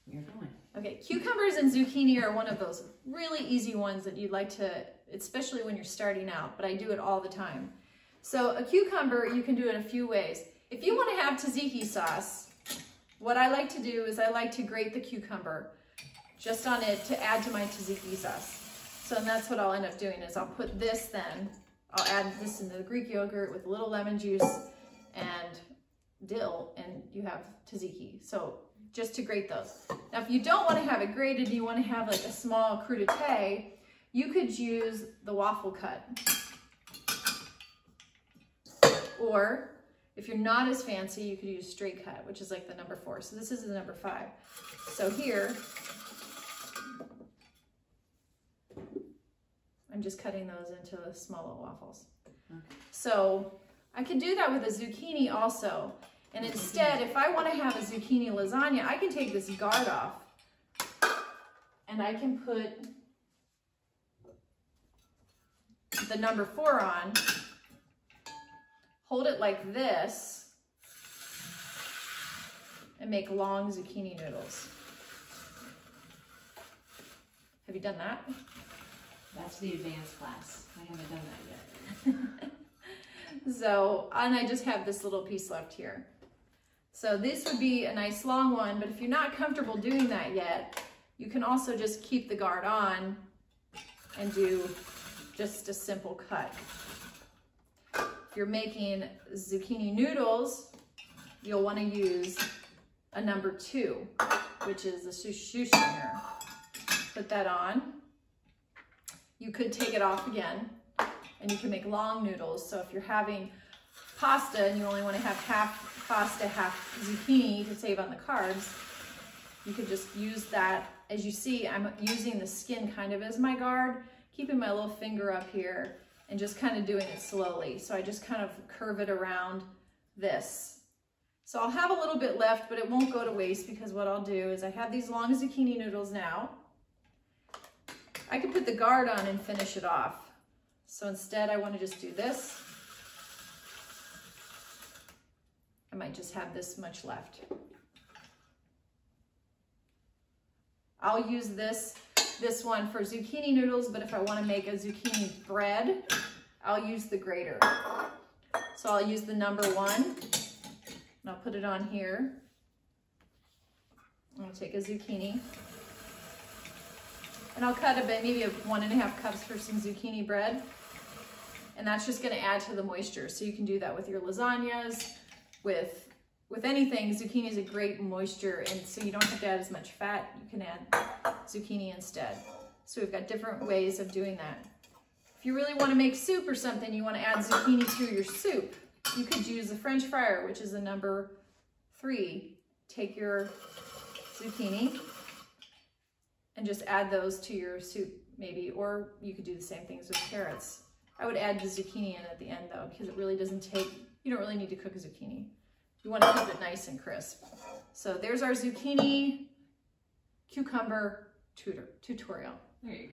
You're going. Okay, cucumbers and zucchini are one of those really easy ones that you'd like to, especially when you're starting out, but I do it all the time. So a cucumber, you can do it a few ways. If you want to have tzatziki sauce, what I like to do is I like to grate the cucumber just on it to add to my tzatziki sauce. So that's what I'll end up doing is I'll put this then, I'll add this into the Greek yogurt with a little lemon juice and dill, and you have tzatziki. So just to grate those. Now, if you don't want to have it grated, you want to have like a small crudité, you could use the waffle cut. Or if you're not as fancy, you could use straight cut, which is like the number 4. So this is the number 5. So here, I'm just cutting those into small little waffles. Okay. So I could do that with a zucchini also. And instead, if I want to have a zucchini lasagna, I can take this guard off and I can put the number 4 on, hold it like this, and make long zucchini noodles. Have you done that? That's the advanced class. I haven't done that yet. So, and I just have this little piece left here. So this would be a nice long one, but if you're not comfortable doing that yet, you can also just keep the guard on and do just a simple cut. If you're making zucchini noodles, you'll want to use a number 2, which is the shoestring. Put that on. You could take it off again, and you can make long noodles. So if you're having pasta and you only want to have half pasta, half zucchini to save on the carbs, you could just use that. As you see, I'm using the skin kind of as my guard, keeping my little finger up here and just kind of doing it slowly. So I just kind of curve it around this. So I'll have a little bit left, but it won't go to waste because what I'll do is I have these long zucchini noodles now. I could put the guard on and finish it off. So instead I want to just do this. I might just have this much left. I'll use this one for zucchini noodles, but if I want to make a zucchini bread, I'll use the grater. So I'll use the number 1, and I'll put it on here. I'll take a zucchini, and I'll cut a bit, maybe 1.5 cups for some zucchini bread, and that's just going to add to the moisture. So you can do that with your lasagnas, with anything. Zucchini is a great moisture, and so you don't have to add as much fat. You can add zucchini instead. So we've got different ways of doing that. If you really want to make soup or something, you want to add zucchini to your soup, you could use the French fryer, which is the number 3. Take your zucchini and just add those to your soup maybe, or you could do the same things with carrots. I would add the zucchini in at the end though, because it really doesn't take, you don't really need to cook a zucchini. You want to keep it nice and crisp. So there's our zucchini cucumber tutorial. There you go.